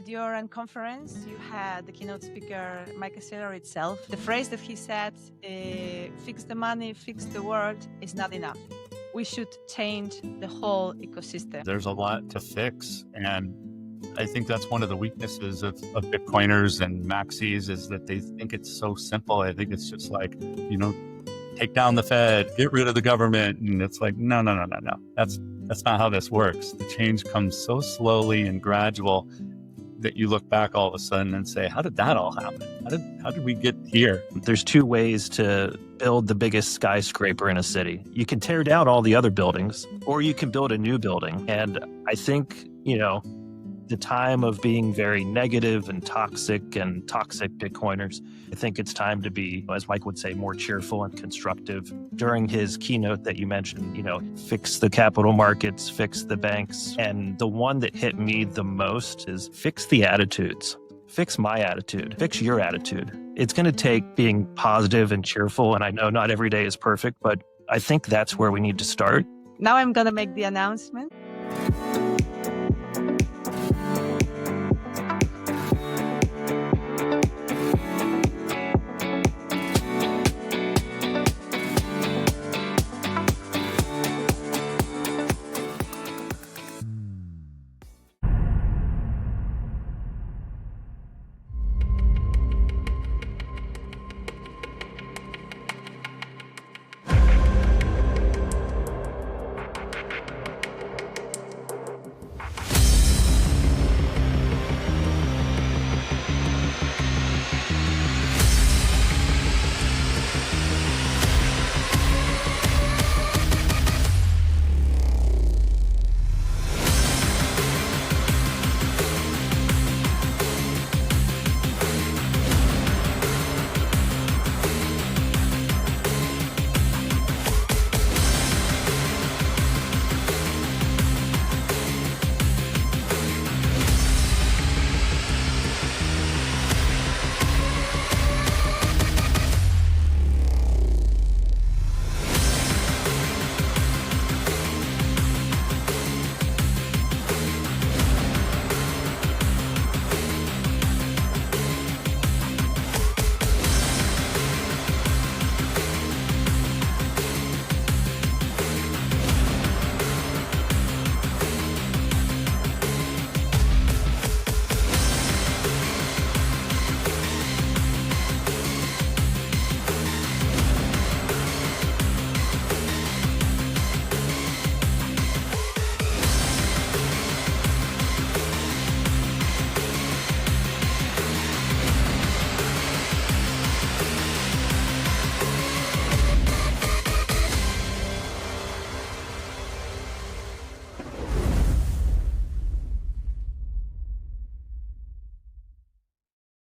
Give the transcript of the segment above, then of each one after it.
At your conference, you had the keynote speaker, Mike Saylor itself. The phrase that he said, fix the money, fix the world, is not enough. We should change the whole ecosystem. There's a lot to fix. And I think that's one of the weaknesses of Bitcoiners and maxis is that they think it's so simple. I think it's just like, take down the Fed, get rid of the government. And it's like, no. That's not how this works. The change comes so slowly and gradual that you look back all of a sudden and say, how did that all happen? How did we get here? There's two ways to build the biggest skyscraper in a city. You can tear down all the other buildings, or you can build a new building. And I think, the time of being very negative and toxic Bitcoiners, I think it's time to be, as Mike would say, more cheerful and constructive. During his keynote that you mentioned, fix the capital markets, fix the banks. And the one that hit me the most is fix the attitudes. Fix my attitude. Fix your attitude. It's going to take being positive and cheerful. And I know not every day is perfect, but I think that's where we need to start. Now I'm going to make the announcement.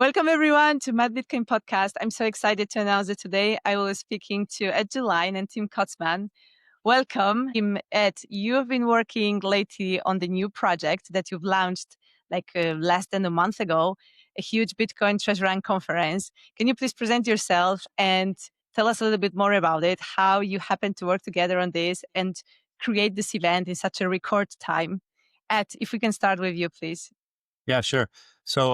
Welcome everyone to MadBitcoin podcast. I'm so excited to announce that today I will be speaking to Ed Juline and Tim Kotzman. Welcome. Ed, you have been working lately on the new project that you've launched less than a month ago, a huge Bitcoin Treasuries Unconference. Can you please present yourself and tell us a little bit more about it, how you happen to work together on this and create this event in such a record time? Ed, if we can start with you, please. Yeah, sure. So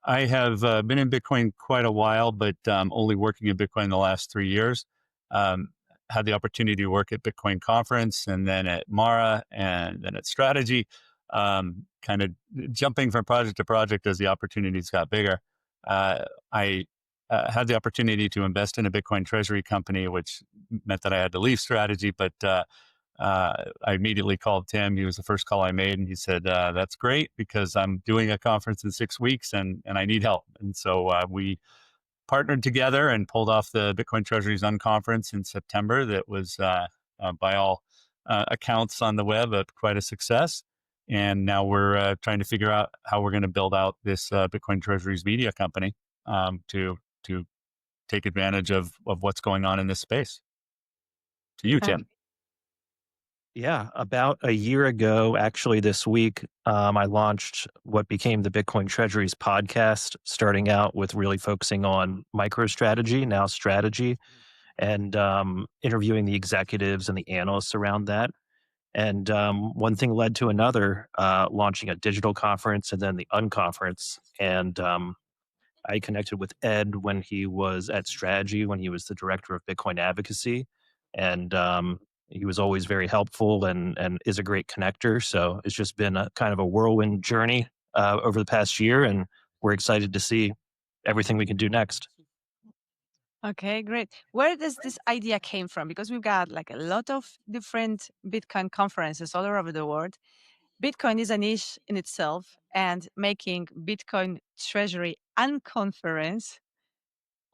I have been in Bitcoin quite a while, but only working in Bitcoin the last 3 years. Had the opportunity to work at Bitcoin Conference and then at Mara and then at Strategy, kind of jumping from project to project as the opportunities got bigger. I had the opportunity to invest in a Bitcoin treasury company, which meant that I had to leave Strategy, but I immediately called Tim. He was the first call I made, and he said, that's great because I'm doing a conference in 6 weeks and I need help. And so we partnered together and pulled off the Bitcoin Treasuries Unconference in September. That was, by all accounts on the web, quite a success. And now we're trying to figure out how we're going to build out this Bitcoin Treasuries media company to take advantage of what's going on in this space. To you, Tim. Yeah, about a year ago, actually this week, I launched what became the Bitcoin Treasuries podcast, starting out with really focusing on MicroStrategy, now strategy, and interviewing the executives and the analysts around that. And one thing led to another, launching a digital conference and then the Unconference. And I connected with Ed when he was at Strategy, when he was the director of Bitcoin advocacy. And he was always very helpful and is a great connector. So it's just been a kind of a whirlwind journey over the past year. And we're excited to see everything we can do next. Okay, great. Where does this idea came from? Because we've got like a lot of different Bitcoin conferences all over the world. Bitcoin is a niche in itself, and making Bitcoin Treasury Unconference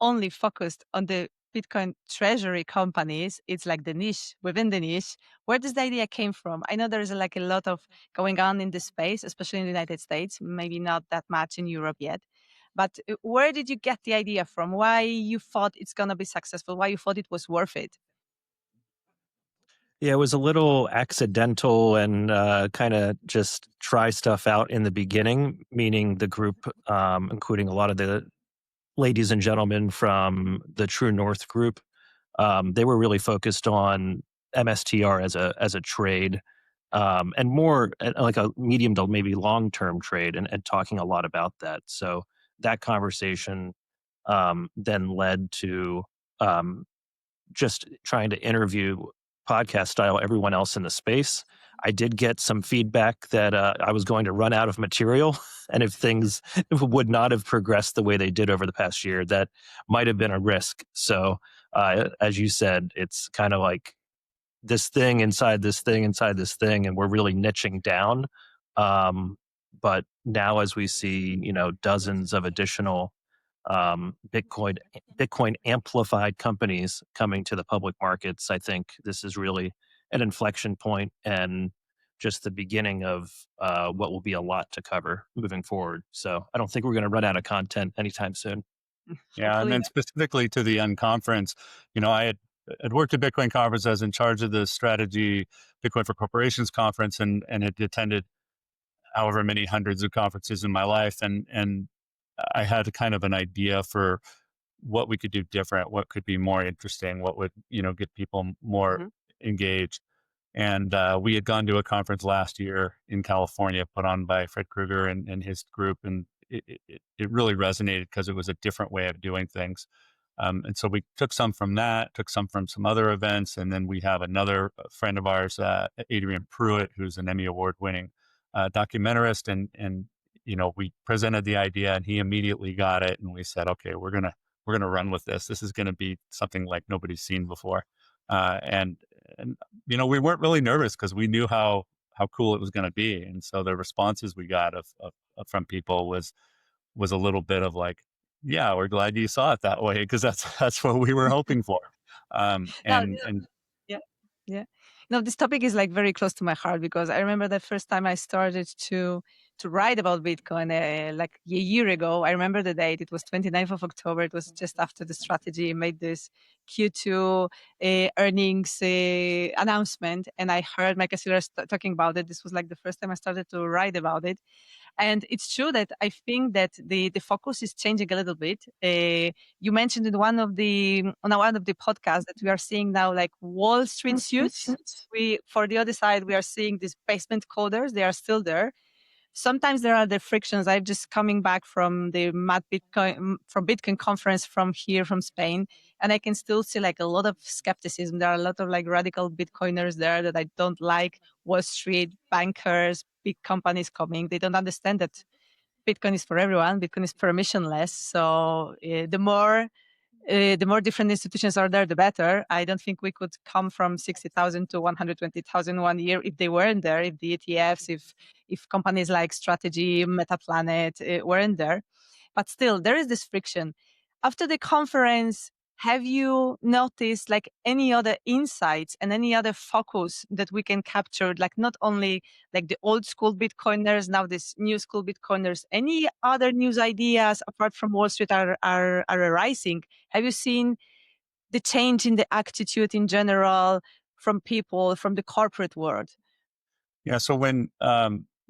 only focused on the Bitcoin treasury companies, it's like the niche within the niche. Where does the idea came from? I know there's like a lot of going on in this space, especially in the United States, maybe not that much in Europe yet. But where did you get the idea from? Why you thought it's going to be successful? Why you thought it was worth it? Yeah, it was a little accidental and kind of just try stuff out in the beginning, meaning the group, including a lot of the ladies and gentlemen from the True North group, they were really focused on MSTR as a trade, and more like a medium to maybe long term trade, and talking a lot about that. So that conversation then led to um, just trying to interview podcast style everyone else in the space. I did get some feedback that I was going to run out of material, and if things would not have progressed the way they did over the past year, that might have been a risk. So, as you said, it's kind of like this thing inside this thing inside this thing, and we're really niching down. But now, as we see, dozens of additional Bitcoin amplified companies coming to the public markets, I think this is really an inflection point and just the beginning of what will be a lot to cover moving forward. So I don't think we're going to run out of content anytime soon. Yeah, and Hopefully then not. specifically to the Unconference, I had worked at Bitcoin Conference. I was in charge of the strategy Bitcoin for Corporations conference, and had attended however many hundreds of conferences in my life, and I had kind of an idea for what we could do different, what could be more interesting, what would get people more Mhm. engaged. And we had gone to a conference last year in California, put on by Fred Krueger and his group, and it really resonated because it was a different way of doing things. And so we took some from that, took some from some other events, and then we have another friend of ours, Adrian Pruitt, who's an Emmy Award-winning documentarist, and we presented the idea, and he immediately got it, and we said, okay, we're gonna run with this. This is gonna be something like nobody's seen before, and we weren't really nervous because we knew how cool it was going to be, and so the responses we got of from people was a little bit of like, yeah, we're glad you saw it that way because that's what we were hoping for. Now, And yeah, yeah. No, this topic is like very close to my heart because I remember the first time I started to write about Bitcoin, like a year ago. I remember the date. It was 29th of October. It was just after the strategy made this Q2 earnings announcement, and I heard Michael Saylor talking about it. This was like the first time I started to write about it. And it's true that I think that the focus is changing a little bit. You mentioned in one of the podcasts that we are seeing now like Wall Street suits. We for the other side we are seeing these basement coders. They are still there. Sometimes there are the frictions. I'm just coming back from the Bitcoin conference from here from Spain, and I can still see like a lot of skepticism. There are a lot of like radical Bitcoiners there that I don't like. Wall Street bankers, big companies coming. They don't understand that Bitcoin is for everyone. Bitcoin is permissionless. So the more different institutions are there, the better. I don't think we could come from 60,000 to 120,000 one year if they weren't there, if the ETFs, if companies like Strategy, Metaplanet weren't there. But still, there is this friction. After the conference, have you noticed like any other insights and any other focus that we can capture, like not only like the old school Bitcoiners, now this new school Bitcoiners, any other news ideas apart from Wall Street are arising? Have you seen the change in the attitude in general from people from the corporate world? yeah, so when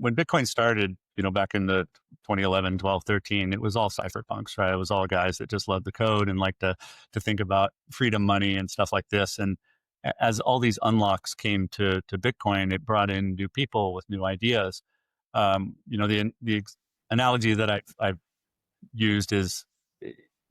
Bitcoin started, back in the 2011, 12, 13, it was all cypherpunks, right? It was all guys that just loved the code and liked to think about freedom money and stuff like this. And as all these unlocks came to Bitcoin, it brought in new people with new ideas. The analogy that I've used is,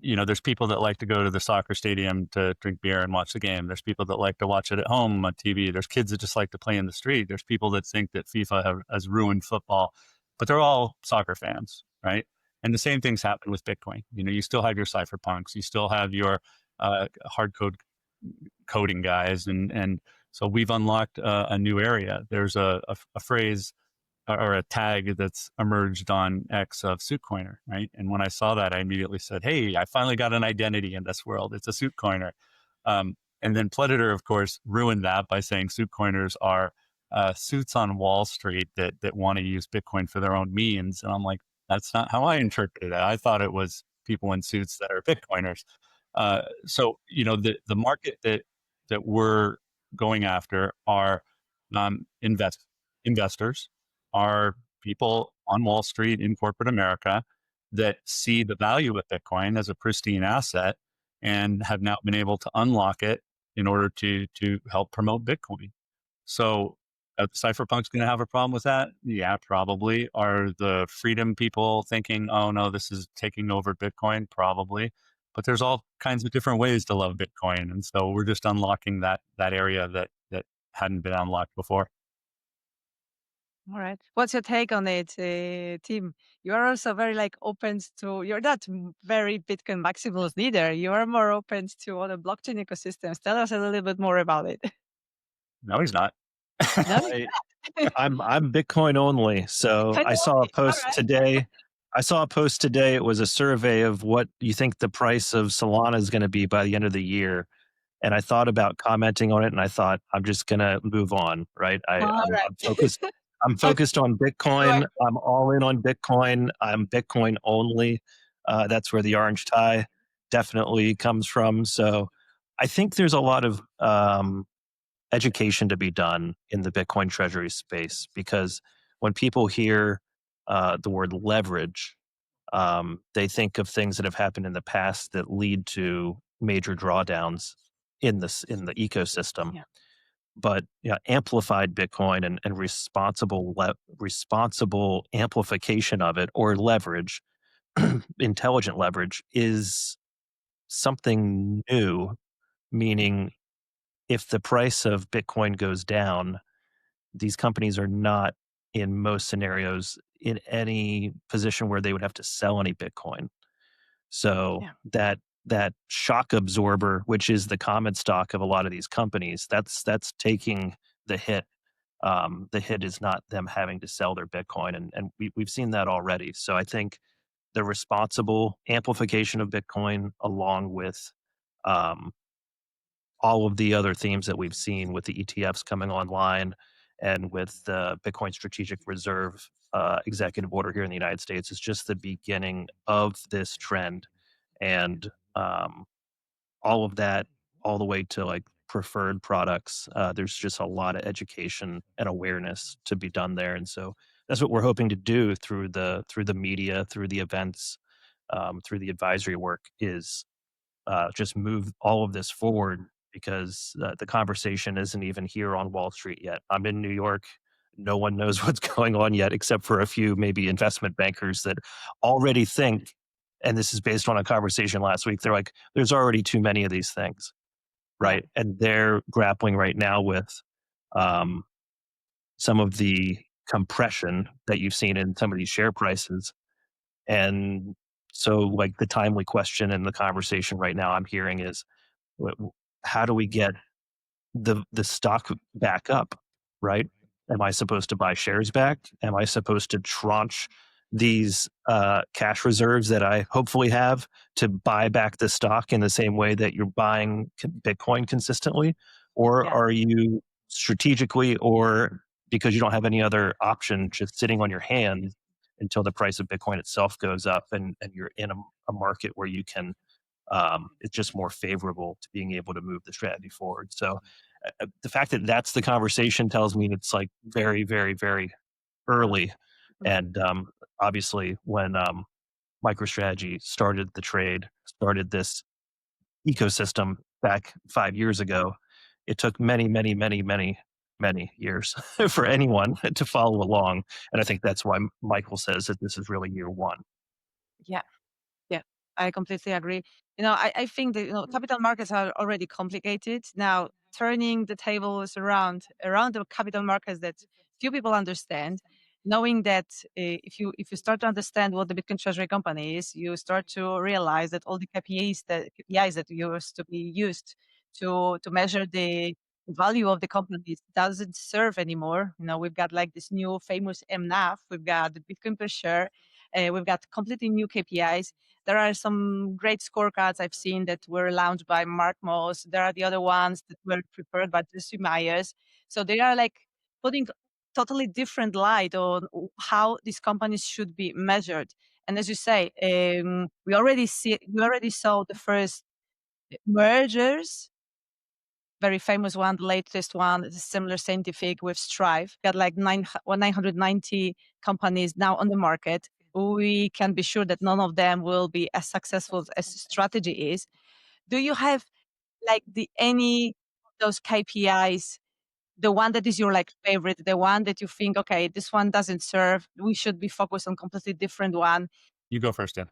there's people that like to go to the soccer stadium to drink beer and watch the game. There's people that like to watch it at home on TV. There's kids that just like to play in the street. There's people that think that FIFA has ruined football, but they're all soccer fans, right? And the same things happen with Bitcoin. You still have your cypherpunks. You still have your hard coding guys. And so we've unlocked a new area. There's a phrase or a tag that's emerged on X of suit coiner, right? And when I saw that, I immediately said, hey, I finally got an identity in this world. It's a suit coiner. And then Predator, of course, ruined that by saying suit coiners are suits on Wall Street that want to use Bitcoin for their own means. And I'm like, that's not how I interpreted it. I thought it was people in suits that are Bitcoiners. So the market that we're going after are investors, are people on Wall Street in corporate America that see the value of Bitcoin as a pristine asset and have now been able to unlock it in order to help promote Bitcoin. So are the cypherpunks going to have a problem with that? Yeah, probably. Are the freedom people thinking, oh no, this is taking over Bitcoin? Probably. But there's all kinds of different ways to love Bitcoin. And so we're just unlocking that area that hadn't been unlocked before. All right. What's your take on it, Tim? You are also very open to. You're not very Bitcoin maximalist neither. You are more open to other blockchain ecosystems. Tell us a little bit more about it. No, he's not. No? I'm Bitcoin only. So I saw a post today. It was a survey of what you think the price of Solana is going to be by the end of the year. And I thought about commenting on it, and I thought I'm just going to move on. Right? I'm focused. I'm focused on Bitcoin. I'm all in on Bitcoin. I'm Bitcoin only. That's where the orange tie definitely comes from. So I think there's a lot of education to be done in the Bitcoin treasury space, because when people hear the word leverage, they think of things that have happened in the past that lead to major drawdowns in the ecosystem. Yeah. But amplified Bitcoin and responsible amplification of it, or leverage, intelligent leverage, is something new. Meaning, if the price of Bitcoin goes down, these companies are not, in most scenarios, in any position where they would have to sell any Bitcoin. So that shock absorber, which is the common stock of a lot of these companies, that's taking the hit. The hit is not them having to sell their Bitcoin, and we've seen that already. So I think the responsible amplification of Bitcoin, along with all of the other themes that we've seen with the ETFs coming online, and with the Bitcoin Strategic Reserve executive order here in the United States, is just the beginning of this trend. And all of that, all the way to preferred products, there's just a lot of education and awareness to be done there. And so that's what we're hoping to do through the media, through the events, through the advisory work, is just move all of this forward, because the conversation isn't even here on Wall Street yet. I'm in New York. No one knows what's going on yet, except for a few maybe investment bankers that already think, and this is based on a conversation last week, they're like, there's already too many of these things, right? Yeah. And they're grappling right now with some of the compression that you've seen in some of these share prices. And so the timely question in the conversation right now I'm hearing is, how do we get the stock back up, right? Am I supposed to buy shares back? Am I supposed to tranche these cash reserves that I hopefully have to buy back the stock in the same way that you're buying Bitcoin consistently? Or are you strategically, or because you don't have any other option, just sitting on your hands until the price of Bitcoin itself goes up, and you're in a market where you can, it's just more favorable to being able to move the strategy forward. So the fact that that's the conversation tells me it's very, very, very early. And obviously, when MicroStrategy started the trade, started this ecosystem back 5 years ago, it took many, many, many, many, many years for anyone to follow along. And I think that's why Michael says that this is really year one. Yeah. Yeah, I completely agree. I think that capital markets are already complicated. Now, turning the tables around the capital markets that few people understand, knowing that if you start to understand what the Bitcoin Treasury company is, you start to realize that all the KPIs that used to be used to measure the value of the companies doesn't serve anymore. We've got like this new famous MNAV, we've got the Bitcoin per share, we've got completely new KPIs. There are some great scorecards I've seen that were launched by Mark Moss. There are the other ones that were prepared by Jesse Myers. So they are like putting totally different light on how these companies should be measured. And as you say, we already saw the first mergers. Very famous one, the latest one is Similar Scientific with Strive. Got like 990 companies now on the market. We can be sure that none of them will be as successful as strategy is. Do you have like any of those KPIs, the one that is your like favorite, the one that you think, okay, this one doesn't serve, we should be focused on completely different one? You go first, Dan.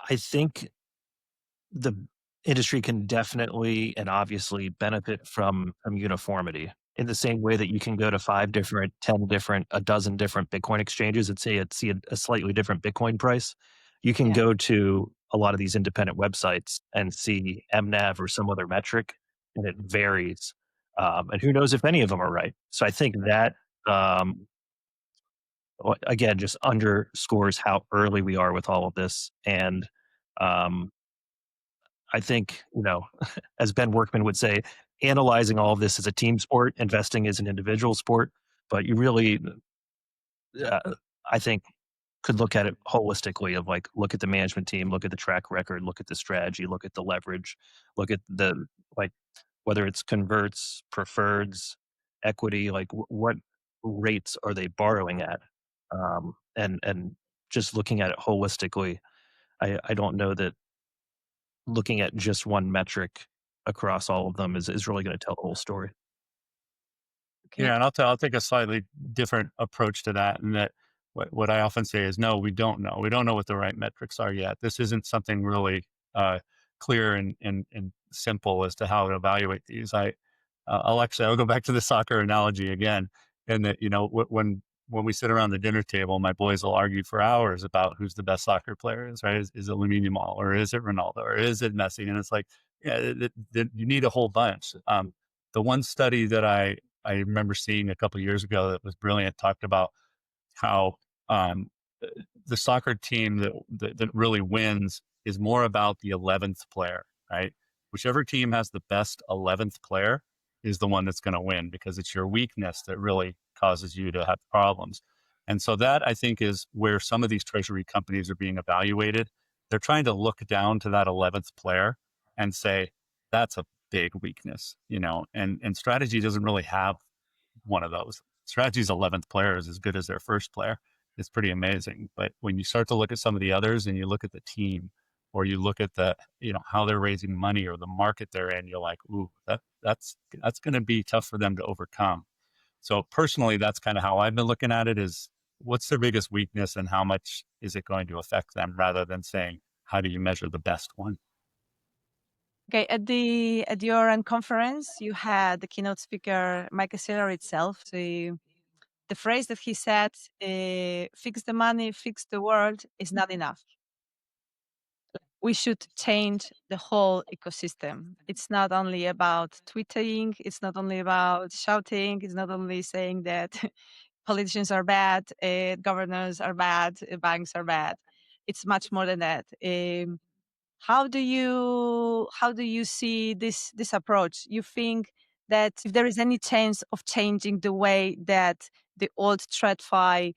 I think the industry can definitely and obviously benefit from uniformity in the same way that you can go to 5 different, 10 different, a dozen different Bitcoin exchanges and see a slightly different Bitcoin price. You can Yeah. go to a lot of these independent websites and see MNAV or some other metric, and it varies. And who knows if any of them are right. So I think that, again, just underscores how early we are with all of this. And I think, as Ben Workman would say, analyzing all of this is a team sport, investing is an individual sport, but you really, I think, could look at it holistically of like, look at the management team, look at the track record, look at the strategy, look at the leverage, look at the, like, whether it's converts, preferreds, equity, like what rates are they borrowing at? And just looking at it holistically, I don't know that looking at just one metric across all of them is really going to tell the whole story. Okay. Yeah, and I'll take a slightly different approach to that. And that what I often say is, no, we don't know. We don't know what the right metrics are yet. This isn't something really clear and simple as to how to evaluate these. I'll go back to the soccer analogy again, and that when we sit around the dinner table, my boys will argue for hours about who's the best soccer player is. Right? Is it Lamine Yamal, or is it Ronaldo, or is it Messi? And it's like, yeah, you need a whole bunch. The one study that I remember seeing a couple of years ago that was brilliant talked about how the soccer team that really wins is more about the 11th player, right? Whichever team has the best 11th player is the one that's going to win, because it's your weakness that really causes you to have problems. And so that, I think, is where some of these treasury companies are being evaluated. They're trying to look down to that 11th player and say, that's a big weakness, and strategy doesn't really have one of those. Strategy's 11th player is as good as their first player. It's pretty amazing. But when you start to look at some of the others and you look at the team, or you look at the, how they're raising money or the market they're in, you're like, ooh, that's going to be tough for them to overcome. So personally, that's kind of how I've been looking at it, is what's their biggest weakness and how much is it going to affect them, rather than saying, how do you measure the best one? Okay, at your conference, you had the keynote speaker Michael Saylor itself. The phrase that he said, "Fix the money, fix the world," is not enough. We should change the whole ecosystem. It's not only about tweeting. It's not only about shouting. It's not only saying that politicians are bad, governors are bad, banks are bad. It's much more than that. How do you see this approach? You think that if there is any chance of changing the way that the old TradFi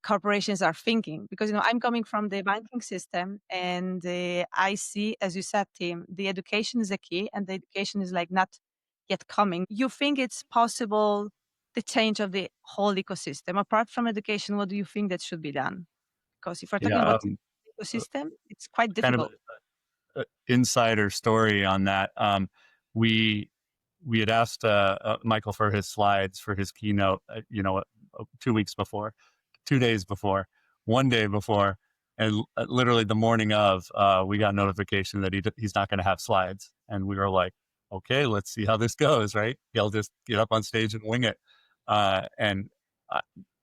corporations are thinking? Because I'm coming from the banking system, and I see, as you said, Tim, the education is a key, and the education is like not yet coming. You think it's possible the change of the whole ecosystem? Apart from education, what do you think that should be done? Because if we're talking Yeah, about ecosystem, it's quite kind of difficult. insider story on that. We we had asked Michael for his slides for his keynote, 2 weeks before, 2 days before, 1 day before, and literally the morning of, we got notification that he's not going to have slides, and we were like, okay, let's see how this goes, right? He'll just get up on stage and wing it. And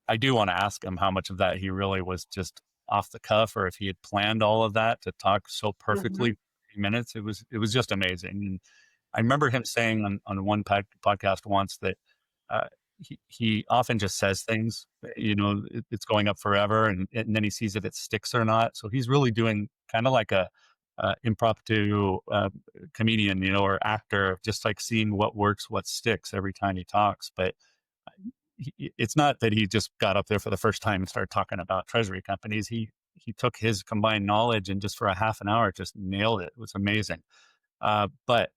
I do want to ask him how much of that he really was just off the cuff, or if he had planned all of that to talk so perfectly. 30 minutes. It was just amazing. And I remember him saying on one podcast once that he often just says things, it's going up forever, and then he sees if it sticks or not. So he's really doing kind of like a impromptu comedian, or actor, just like seeing what works, what sticks every time he talks. But it's not that he just got up there for the first time and started talking about treasury companies. He took his combined knowledge and just for a half an hour just nailed it. It was amazing. But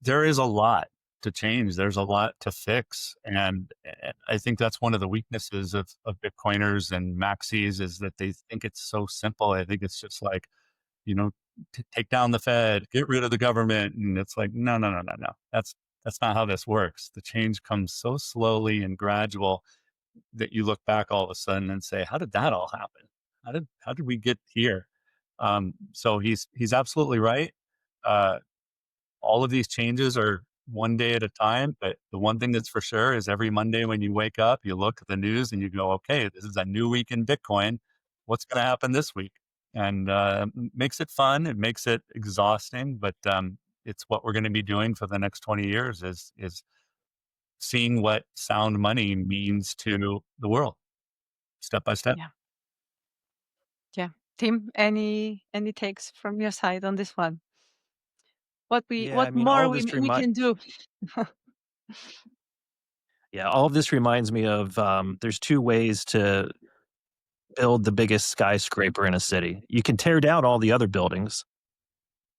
there is a lot to change. There's a lot to fix. And I think that's one of the weaknesses of Bitcoiners and maxis, is that they think it's so simple. I think it's just like, take down the Fed, get rid of the government. And it's like, no. That's not how this works. The change comes so slowly and gradual that you look back all of a sudden and say, how did that all happen? How did we get here? So he's absolutely right. All of these changes are one day at a time, but the one thing that's for sure is every Monday when you wake up, you look at the news and you go, okay, this is a new week in Bitcoin. What's going to happen this week? And makes it fun. It makes it exhausting, but it's what we're going to be doing for the next 20 years is seeing what sound money means to the world, step by step. Yeah. Tim, any takes from your side on this one? What more all we this can do? all of this reminds me of there's two ways to build the biggest skyscraper in a city. You can tear down all the other buildings,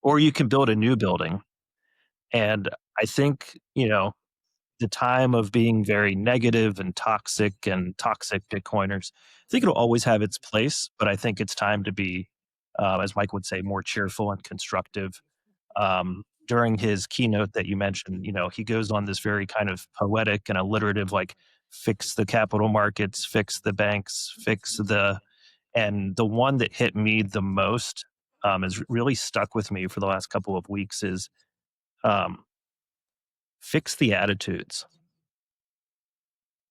or you can build a new building. And I think, the time of being very negative and toxic Bitcoiners, I think it'll always have its place, but I think it's time to be, as Mike would say, more cheerful and constructive. During his keynote that you mentioned, he goes on this very kind of poetic and alliterative, like, fix the capital markets, fix the banks, and the one that hit me the most, has really stuck with me for the last couple of weeks is, fix the attitudes.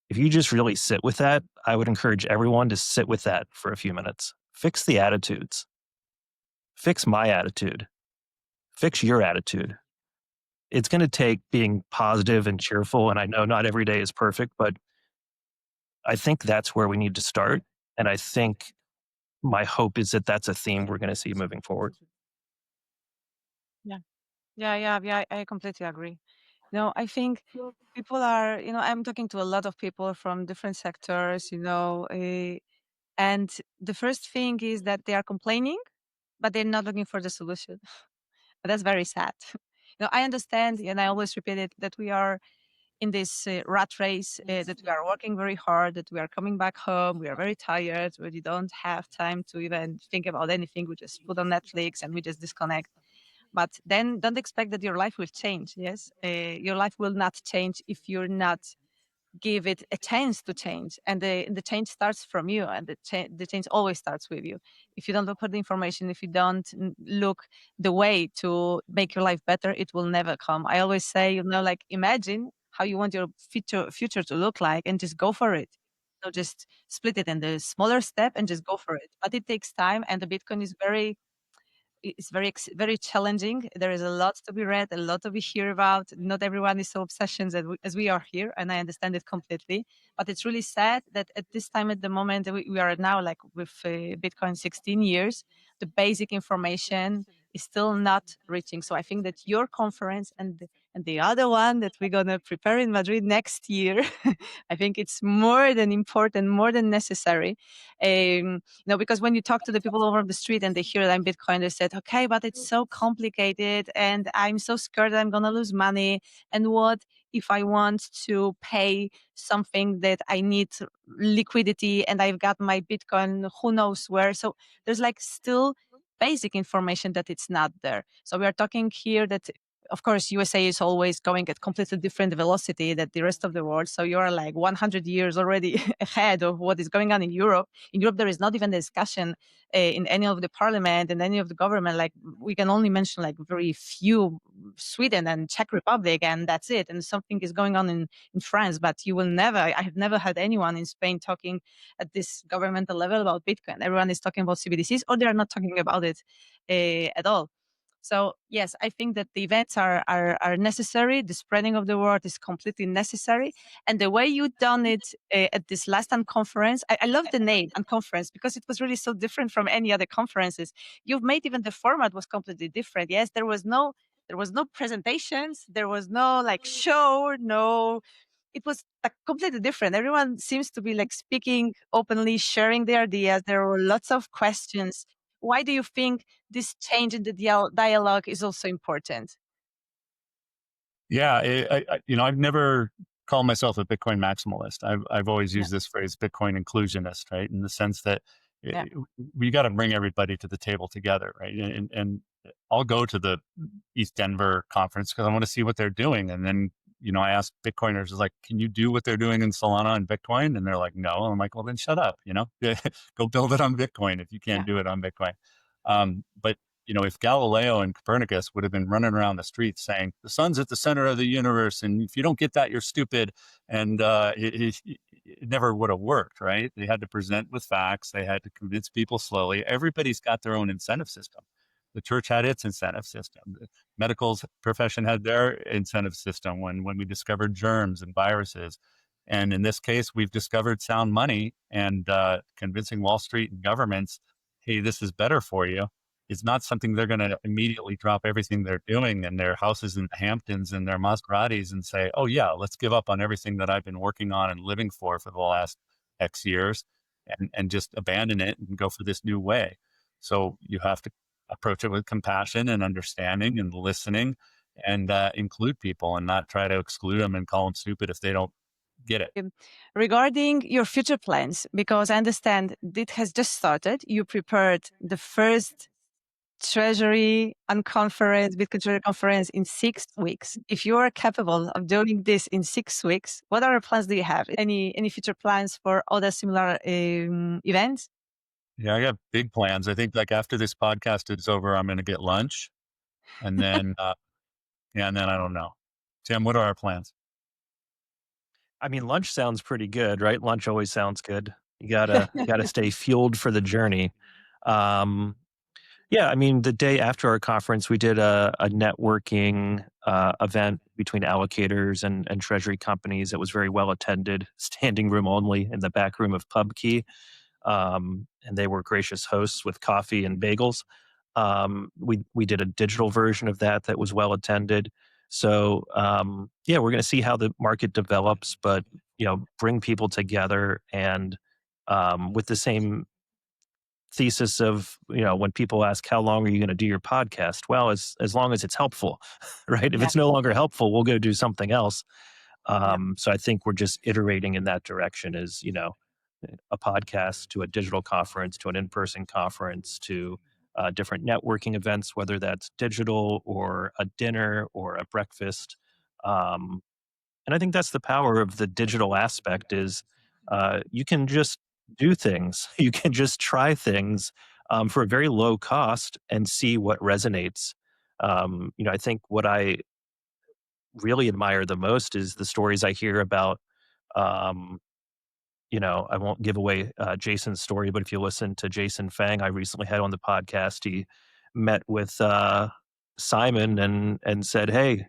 If you just really sit with that, I would encourage everyone to sit with that for a few minutes. Fix the attitudes. Fix my attitude. Fix your attitude. It's going to take being positive and cheerful. And I know not every day is perfect, but I think that's where we need to start. And I think my hope is that that's a theme we're going to see moving forward. Yeah, I completely agree. I think people are, I'm talking to a lot of people from different sectors, and the first thing is that they are complaining, but they're not looking for the solution. That's very sad. I understand, and I always repeat it, that we are in this rat race, that we are working very hard, that we are coming back home, we are very tired, we don't have time to even think about anything. We just put on Netflix and we just disconnect. But then don't expect that your life will change. Yes, your life will not change if you're not give it a chance to change, and the change starts from you, and the change always starts with you. If you don't look for the information, if you don't look the way to make your life better, it will never come. I always say, like, imagine how you want your future to look like, and just go for it. Just split it in the smaller step and just go for it. But it takes time, and the Bitcoin is very challenging. There is a lot to be read, a lot to be hear about. Not everyone is so obsessed as we are here, and I understand it completely. But it's really sad that at this time, at the moment, we are now, like, with Bitcoin 16 years, the basic information is still not reaching. So I think that your conference and the other one that we're gonna prepare in Madrid next year, I think it's more than important, more than necessary. Because when you talk to the people over the street and they hear that I'm Bitcoin, they said, okay, but it's so complicated and I'm so scared that I'm going to lose money. And what if I want to pay something that I need liquidity and I've got my Bitcoin, who knows where? So there's, like, still basic information that it's not there. So we are talking here that of course, USA is always going at completely different velocity than the rest of the world. So you're like 100 years already ahead of what is going on in Europe. In Europe, there is not even a discussion in any of the parliament and any of the government. Like we can only mention like very few, Sweden and Czech Republic, and that's it. And something is going on in France, but you will never, I have never had anyone in Spain talking at this governmental level about Bitcoin. Everyone is talking about CBDCs, or they're not talking about it at all. So yes, I think that the events are necessary. The spreading of the word is completely necessary. And the way you done it at this last unconference, I love the name unconference because it was really so different from any other conferences. You've made even the format was completely different. Yes, there was no presentations, there was no like show, no, it was like completely different. Everyone seems to be like speaking openly, sharing their ideas. There were lots of questions. Why do you think this change in the dialogue is also important? Yeah, I've never called myself a Bitcoin maximalist. I've always used this phrase, Bitcoin inclusionist, right? In the sense that we got to bring everybody to the table together, right? And I'll go to the East Denver conference because I want to see what they're doing. And then, I ask Bitcoiners, like, can you do what they're doing in Solana and Bitcoin? And they're like, no. I'm like, well, then shut up, go build it on Bitcoin if you can't do it on Bitcoin. But if Galileo and Copernicus would have been running around the streets saying the sun's at the center of the universe, and if you don't get that, you're stupid, and it never would have worked, right? They had to present with facts. They had to convince people slowly. Everybody's got their own incentive system. The church had its incentive system. The medical profession had their incentive system when we discovered germs and viruses. And in this case, we've discovered sound money, and convincing Wall Street and governments, hey, this is better for you. It's not something they're going to immediately drop everything they're doing and their houses in the Hamptons and their Maseratis and say, oh yeah, let's give up on everything that I've been working on and living for the last X years and just abandon it and go for this new way. So you have to approach it with compassion and understanding and listening, and include people and not try to exclude them and call them stupid if they don't get it. Regarding your future plans, because I understand it has just started, you prepared the first Treasury Unconference, Bitcoin Treasury Conference in 6 weeks. If you are capable of doing this in 6 weeks, what other plans do you have? Any future plans for other similar events? Yeah, I got big plans. I think like after this podcast is over, I'm going to get lunch, and then and then I don't know. Tim, what are our plans? I mean, lunch sounds pretty good, right? Lunch always sounds good. You gotta stay fueled for the journey. Yeah, I mean, the day after our conference, we did a networking event between allocators and treasury companies. It was very well attended, standing room only in the back room of PubKey. And they were gracious hosts with coffee and bagels. We did a digital version of that was well attended. So yeah, we're going to see how the market develops, but bring people together and with the same thesis of when people ask how long are you going to do your podcast, well, as long as it's helpful, right? If it's no longer helpful, we'll go do something else. So I think we're just iterating in that direction, as a podcast to a digital conference to an in-person conference to different networking events, whether that's digital or a dinner or a breakfast. And I think that's the power of the digital aspect is you can just do things. You can just try things for a very low cost and see what resonates. I think what I really admire the most is the stories I hear about I won't give away Jason's story, but if you listen to Jason Fang, I recently had on the podcast, he met with Simon and said, hey,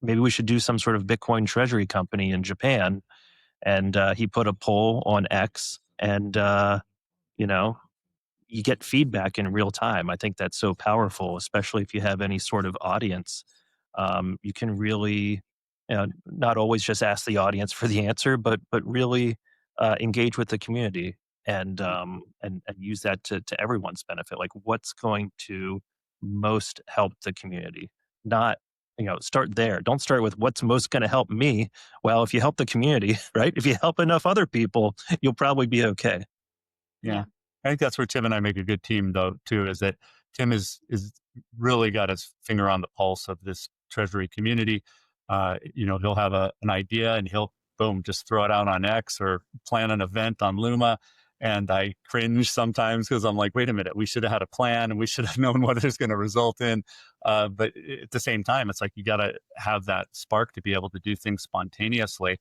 maybe we should do some sort of Bitcoin treasury company in Japan. And he put a poll on X and, you get feedback in real time. I think that's so powerful, especially if you have any sort of audience. You can really not always just ask the audience for the answer, but really engage with the community and use that to everyone's benefit. Like, what's going to most help the community? Not start there. Don't start with what's most going to help me. Well, if you help the community, right? If you help enough other people, you'll probably be okay. Yeah. I think that's where Tim and I make a good team, though, too, is that Tim is really got his finger on the pulse of this treasury community. He'll have an idea and he'll boom, just throw it out on X or plan an event on Luma. And I cringe sometimes because I'm like, wait a minute, we should have had a plan and we should have known what it's going to result in. But at the same time, it's like you got to have that spark to be able to do things spontaneously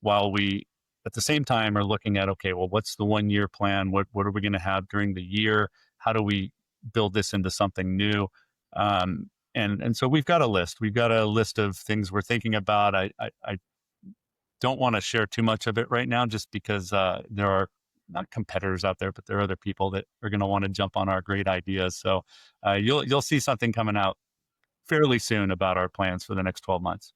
while we, at the same time, are looking at, okay, well, what's the 1 year plan? What are we going to have during the year? How do we build this into something new? And so we've got a list. We've got a list of things we're thinking about. I don't want to share too much of it right now, just because there are not competitors out there, but there are other people that are going to want to jump on our great ideas. So you'll see something coming out fairly soon about our plans for the next 12 months.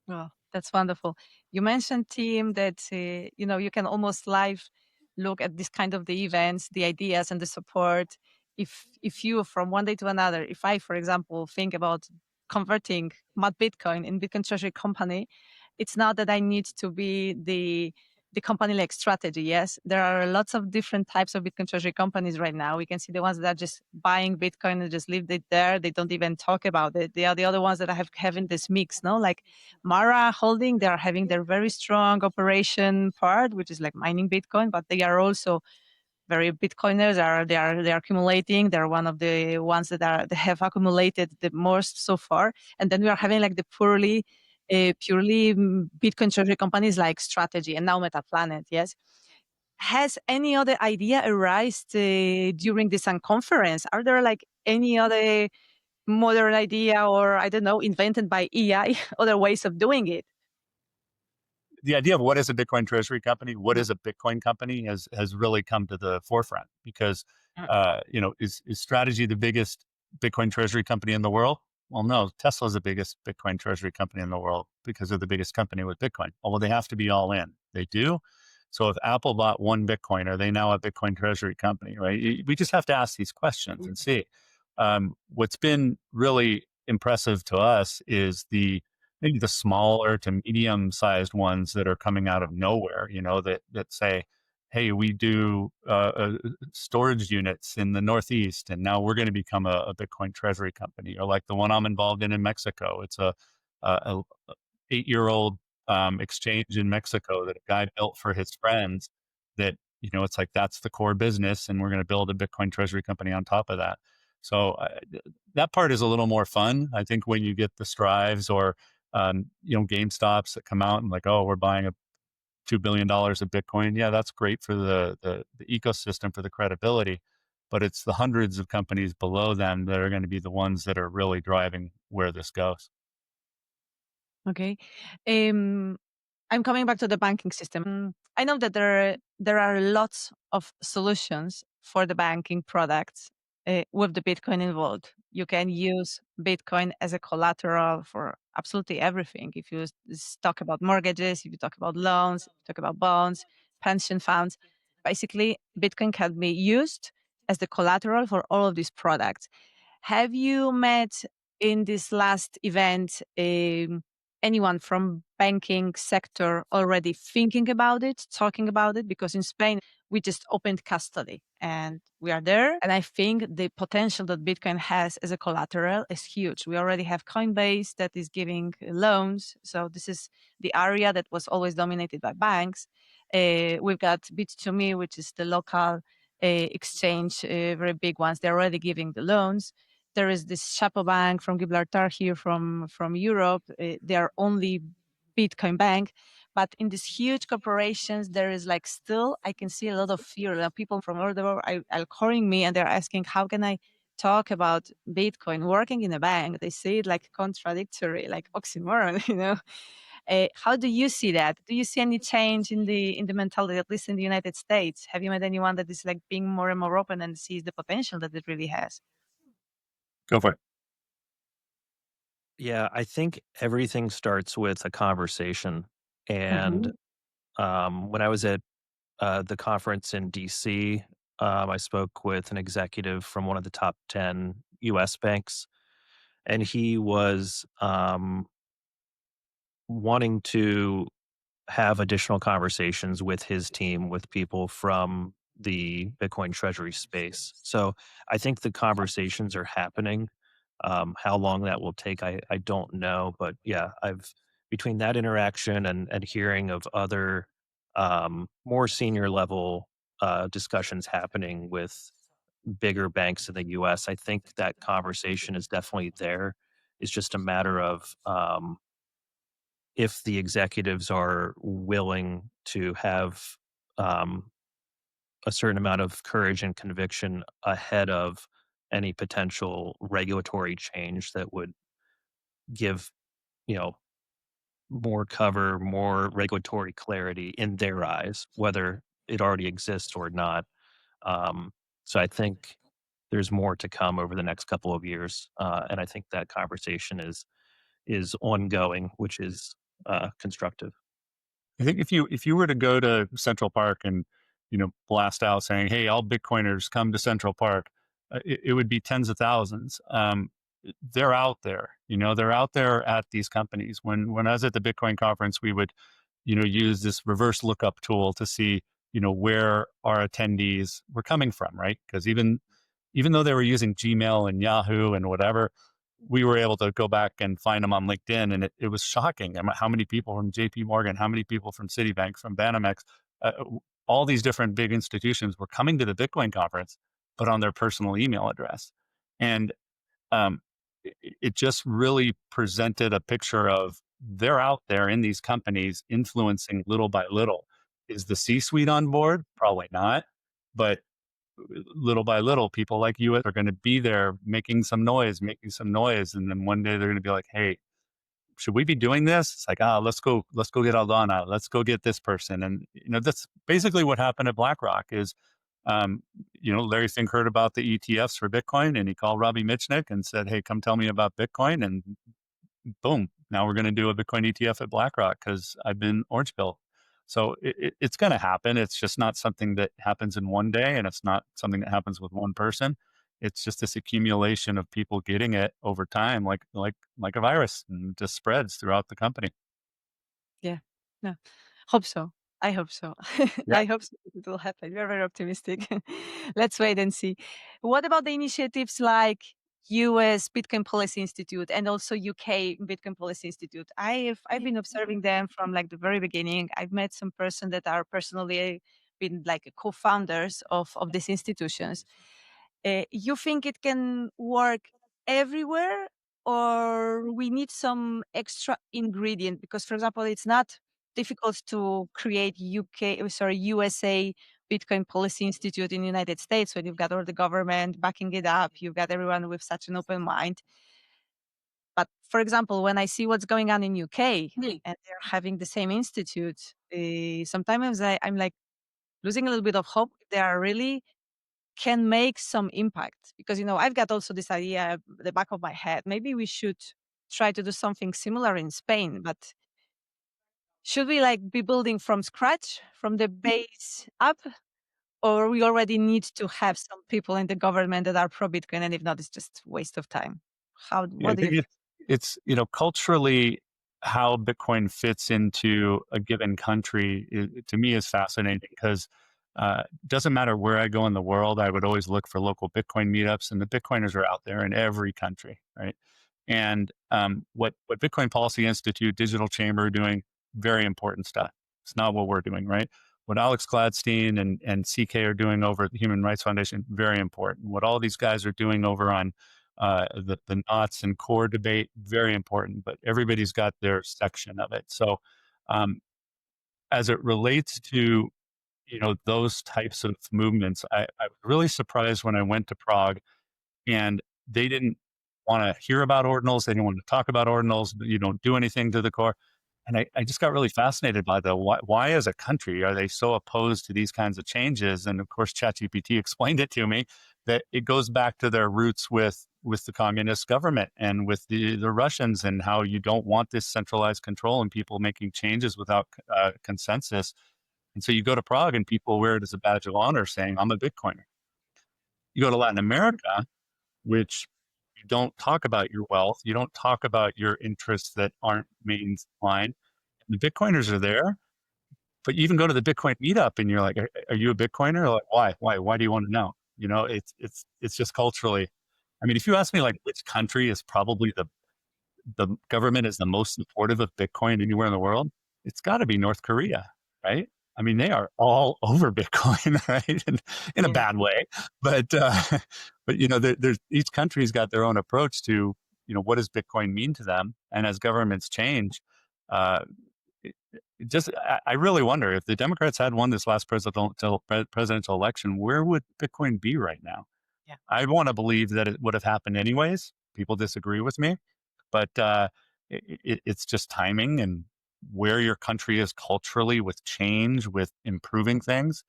Oh, that's wonderful. You mentioned, Tim, that you can almost live look at this kind of the events, the ideas, and the support. If you from one day to another, if I, for example, think about converting MadBitcoin in Bitcoin Treasury company, it's not that I need to be the company like strategy. Yes, there are lots of different types of Bitcoin Treasury companies right now. We can see the ones that are just buying Bitcoin and just leave it there. They don't even talk about it. They are the other ones that are having this mix, no? Like Mara Holding, they are having their very strong operation part, which is like mining Bitcoin, but they are also very Bitcoiners. They are accumulating. They're one of the ones that have accumulated the most so far. And then we are having like the purely Bitcoin treasury companies like Strategy and now MetaPlanet. Yes. Has any other idea arisen during this conference? Are there like any other modern idea, or I don't know, invented by AI, other ways of doing it? The idea of what is a Bitcoin treasury company, what is a Bitcoin company, has really come to the forefront because, is Strategy the biggest Bitcoin treasury company in the world? Well, no, Tesla's the biggest Bitcoin treasury company in the world because they're the biggest company with Bitcoin. Oh, well, they have to be all in. They do. So if Apple bought one Bitcoin, are they now a Bitcoin treasury company, right? We just have to ask these questions and see. What's been really impressive to us is maybe the smaller to medium sized ones that are coming out of nowhere, that say, hey, we do storage units in the Northeast, and now we're going to become a Bitcoin treasury company. Or like the one I'm involved in Mexico. It's a 8-year-old exchange in Mexico that a guy built for his friends that, it's like, that's the core business, and we're going to build a Bitcoin treasury company on top of that. So that part is a little more fun. I think when you get the Strives or GameStops that come out and like, oh, we're buying $2 billion of Bitcoin. Yeah, that's great for the ecosystem, for the credibility, but it's the hundreds of companies below them that are going to be the ones that are really driving where this goes. Okay. I'm coming back to the banking system. I know that there are lots of solutions for the banking products with the Bitcoin involved. You can use Bitcoin as a collateral for absolutely everything. If you talk about mortgages, if you talk about loans, if you talk about bonds, pension funds, basically Bitcoin can be used as the collateral for all of these products. Have you met in this last event anyone from banking sector already thinking about it, talking about it? Because in Spain, we just opened custody and we are there. And I think the potential that Bitcoin has as a collateral is huge. We already have Coinbase that is giving loans. So this is the area that was always dominated by banks. We've got Bit2Me, which is the local exchange, very big ones. They're already giving the loans. There is this Chapo Bank from Gibraltar here from Europe. They are only Bitcoin bank. But in these huge corporations, there is like still, I can see a lot of fear. People from all over the world are calling me and they're asking, how can I talk about Bitcoin working in a bank? They see it like contradictory, like oxymoron, How do you see that? Do you see any change in the mentality, at least in the United States? Have you met anyone that is like being more and more open and sees the potential that it really has? Go for it. Yeah, I think everything starts with a conversation. And when I was at the conference in DC, I spoke with an executive from one of the top 10 US banks, and he was wanting to have additional conversations with his team, with people from the Bitcoin Treasury space. So I think the conversations are happening. How long that will take, I don't know. But yeah, I've between that interaction and hearing of other more senior level discussions happening with bigger banks in the US, I think that conversation is definitely there. It's just a matter of if the executives are willing to have um, a certain amount of courage and conviction ahead of any potential regulatory change that would give, you know, more cover, more regulatory clarity in their eyes, whether it already exists or not. Um, so I think there's more to come over the next couple of years, and I think that conversation is ongoing, which is constructive. I think if you were to go to Central Park and blast out saying, "Hey, all Bitcoiners come to Central Park," it would be tens of thousands. They're out there, they're out there at these companies. When I was at the Bitcoin conference, we would use this reverse lookup tool to see where our attendees were coming from, right? Because even though they were using Gmail and Yahoo and whatever, we were able to go back and find them on LinkedIn, and it was shocking how many people from JP Morgan, how many people from Citibank, from Banamex, all these different big institutions were coming to the Bitcoin conference, but on their personal email address. And um, it just really presented a picture of they're out there in these companies influencing little by little. Is the C-suite on board? Probably not. But little by little, people like you are going to be there making some noise. And then one day they're going to be like, hey, should we be doing this? It's like, let's go get Aldana. Let's go get this person. And, that's basically what happened at BlackRock is, Larry Fink heard about the ETFs for Bitcoin and he called Robbie Mitchnick and said, hey, come tell me about Bitcoin. And boom, now we're going to do a Bitcoin ETF at BlackRock because I've been orange pill. So it's going to happen. It's just not something that happens in one day, and it's not something that happens with one person. It's just this accumulation of people getting it over time, like a virus, and it just spreads throughout the company. Yeah. No. Hope so. I hope so. Yeah. I hope so. It will happen. You're very optimistic. Let's wait and see. What about the initiatives like US Bitcoin Policy Institute and also UK Bitcoin Policy Institute? I've been observing them from like the very beginning. I've met some person that are personally been like co-founders of these institutions. You think it can work everywhere, or we need some extra ingredient? Because, for example, it's not difficult to create USA Bitcoin Policy Institute in the United States when you've got all the government backing it up, you've got everyone with such an open mind. But for example, when I see what's going on in UK and they're having the same institute, sometimes I'm like losing a little bit of hope. They are really can make some impact, because I've got also this idea at the back of my head, maybe we should try to do something similar in Spain. But should we like be building from scratch from the base up, or we already need to have some people in the government that are pro Bitcoin, and if not, it's just waste of time? Yeah, I What do you think think? it's culturally how Bitcoin fits into a given country to me is fascinating because it doesn't matter where I go in the world, I would always look for local Bitcoin meetups, and the Bitcoiners are out there in every country, right? And what Bitcoin Policy Institute, Digital Chamber are doing, very important stuff. It's not what we're doing, right? What Alex Gladstein and CK are doing over at the Human Rights Foundation, very important. What all these guys are doing over on the knots and core debate, very important, but everybody's got their section of it. So um, as it relates to, those types of movements, I was really surprised when I went to Prague and they didn't want to hear about ordinals. They didn't want to talk about ordinals. But you don't do anything to the core. And I just got really fascinated by why as a country are they so opposed to these kinds of changes? And of course, ChatGPT explained it to me that it goes back to their roots with the communist government and with the Russians, and how you don't want this centralized control and people making changes without consensus. And so you go to Prague and people wear it as a badge of honor saying, I'm a Bitcoiner. You go to Latin America, which you don't talk about your wealth, you don't talk about your interests that aren't mainline. The Bitcoiners are there, but you even go to the Bitcoin meetup and you're like, are you a Bitcoiner? Like, why do you want to know? It's just culturally. I mean, if you ask me like which country is probably the government is the most supportive of Bitcoin anywhere in the world, it's got to be North Korea, right? I mean, they are all over Bitcoin, right? And in a bad way, but there's each country's got their own approach to what does Bitcoin mean to them, and as governments change, uh, I really wonder if the Democrats had won this last presidential election, where would Bitcoin be right now? Yeah. I want to believe that it would have happened anyways. People disagree with me, but it's just timing and where your country is culturally with change, with improving things.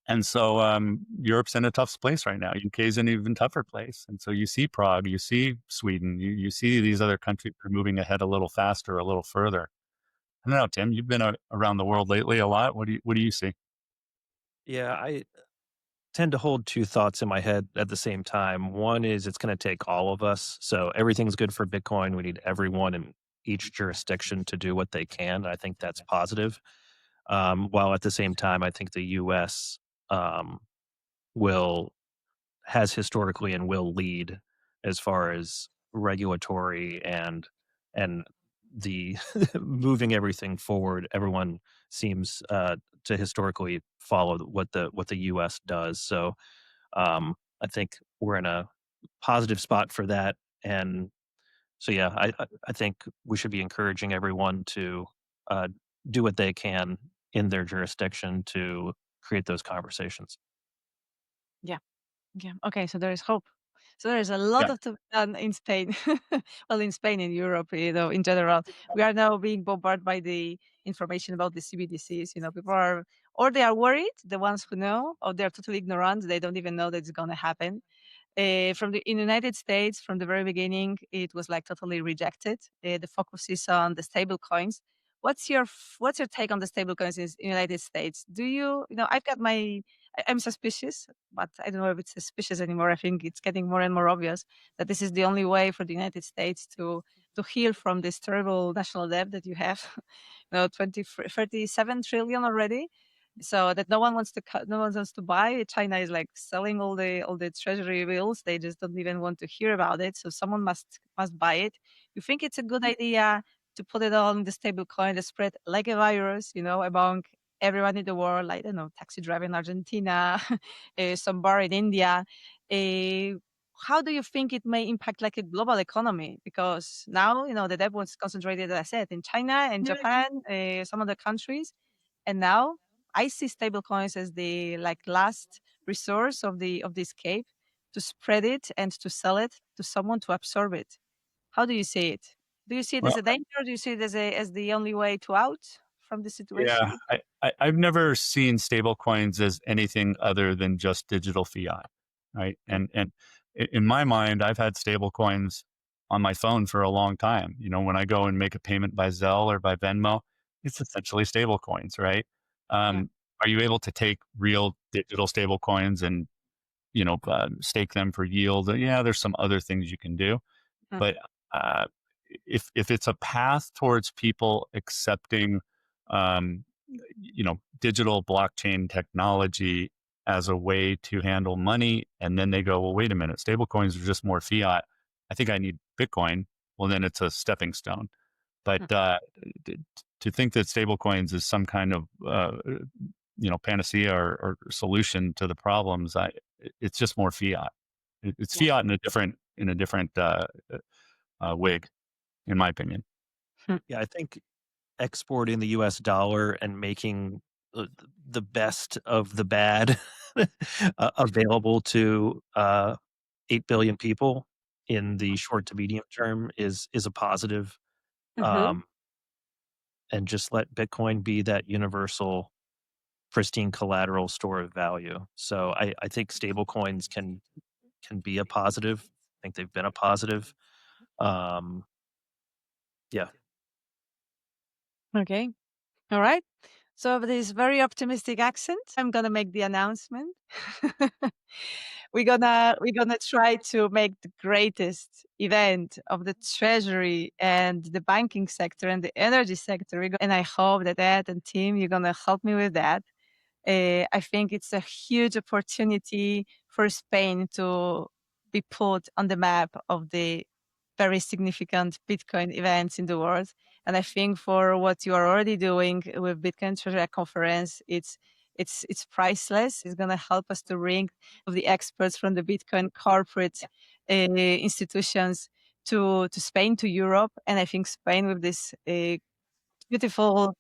And so Europe's in a tough place right now. UK's in an even tougher place. And so you see Prague, you see Sweden, you see these other countries are moving ahead a little faster, a little further. I don't know, Tim, you've been around the world lately a lot. What do you see? Yeah, I tend to hold two thoughts in my head at the same time. One is it's going to take all of us. So everything's good for Bitcoin. We need everyone in each jurisdiction to do what they can. I think that's positive. While at the same time, I think the U.S. Um, will has historically and will lead as far as regulatory and the moving everything forward. Everyone seems to historically follow what the U.S. does. So I think we're in a positive spot for that. And so, yeah, I think we should be encouraging everyone to uh, do what they can in their jurisdiction to create those conversations. Yeah. Yeah. Okay. So there is hope. So there is a lot Yeah. of to be done in Spain. Well, in Spain, in Europe, in general, we are now being bombarded by the information about the CBDCs. People are, or they are worried, the ones who know, or they're totally ignorant. They don't even know that it's going to happen. In the United States, from the very beginning, it was like totally rejected. The focus is on the stable coins. What's your take on the stable coins in the United States? I've got I'm suspicious, but I don't know if it's suspicious anymore. I think it's getting more and more obvious that this is the only way for the United States to heal from this terrible national debt that you have. 37 trillion already. So that no one wants to buy. China is like selling all the treasury bills. They just don't even want to hear about it. So someone must buy it. You think it's a good idea to put it on the stable coin to spread like a virus, among everyone in the world, like, I don't know, taxi driver in Argentina, some bar in India. Uh, how do you think it may impact like a global economy? Because now, the debt was concentrated, as I said, in China and Japan, some other countries. And now I see stablecoins as the like last resource of the escape to spread it and to sell it to someone to absorb it. How do you see it? Do you see it as Well, a danger? Or do you see it as the only way to out from the yeah, situation? I've never seen stable coins as anything other than just digital fiat, right? Yeah. And in my mind, I've had stable coins on my phone for a long time. When I go and make a payment by Zelle or by Venmo, it's essentially stable coins, right? Yeah. Are you able to take real digital stable coins and stake them for yield? Yeah, there's some other things you can do, Mm. but uh, if it's a path towards people accepting um, digital blockchain technology as a way to handle money, and then they go, well, wait a minute, stable coins are just more fiat. I think I need Bitcoin. Well, then it's a stepping stone. But Mm. to think that stable coins is some kind of panacea or solution to the problems, it's just more fiat. It's Yeah. fiat in a different wig, in my opinion. Yeah, I think exporting the US dollar and making the best of the bad available to 8 billion people in the short to medium term is a positive. Mm-hmm. Um, and just let Bitcoin be that universal, pristine collateral store of value. So I think stable coins can be a positive. I think they've been a positive. Yeah. Okay. All right. So with this very optimistic accent, I'm gonna make the announcement. We're gonna try to make the greatest event of the treasury and the banking sector and the energy sector. And I hope that Ed and Tim, you're gonna help me with that. I think it's a huge opportunity for Spain to be put on the map of the very significant Bitcoin events in the world. And I think for what you are already doing with Bitcoin Treasury Conference, it's priceless. It's going to help us to bring of the experts from the Bitcoin corporate institutions to Spain, to Europe, and I think Spain with this it's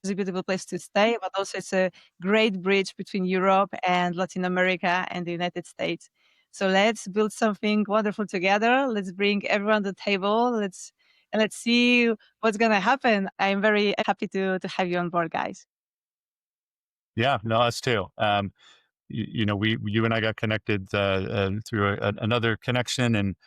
a beautiful place to stay, but also it's a great bridge between Europe and Latin America and the United States. So let's build something wonderful together. Let's bring everyone to the table. Let's see what's gonna happen. I'm very happy to have you on board, guys. Yeah, no, us too. You and I got connected through another connection, and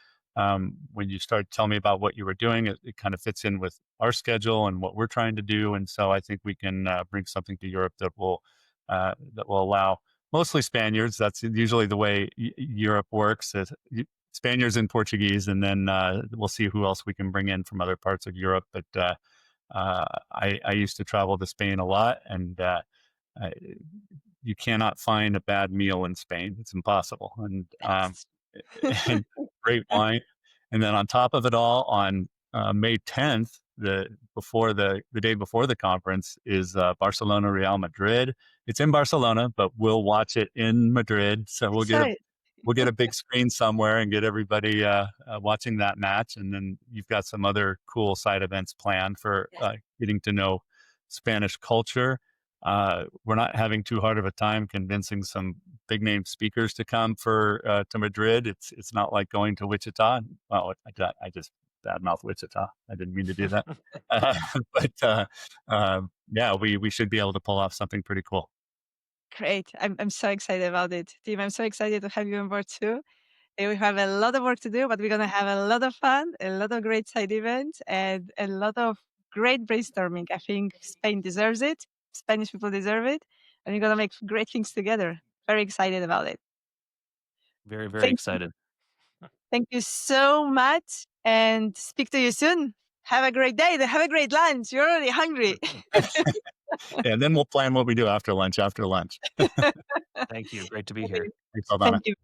when you started telling me about what you were doing, it kind of fits in with our schedule and what we're trying to do. And so I think we can bring something to Europe that will allow mostly Spaniards. That's usually the way Europe works. Spaniards and Portuguese, and then we'll see who else we can bring in from other parts of Europe. But I used to travel to Spain a lot, and you cannot find a bad meal in Spain. It's impossible. And great wine. And then on top of it all, on May 10th, the day before the conference, is Barcelona Real Madrid. It's in Barcelona, but we'll watch it in Madrid. So we'll get a big screen somewhere and get everybody watching that match. And then you've got some other cool side events planned for getting to know Spanish culture. We're not having too hard of a time convincing some big name speakers to come to Madrid. It's not like going to Wichita. Well, I just badmouth Wichita. I didn't mean to do that. But we should be able to pull off something pretty cool. Great. I'm so excited about it. Tim, I'm so excited to have you on board too. We have a lot of work to do, but we're going to have a lot of fun, a lot of great side events, and a lot of great brainstorming. I think Spain deserves it. Spanish people deserve it. And we're going to make great things together. Very excited about it. Very, very excited. Thank you so much, and speak to you soon. Have a great day. Have a great lunch. You're already hungry. And then we'll plan what we do after lunch. Thank you. Great to be here. Thanks, Aldana. Thank you.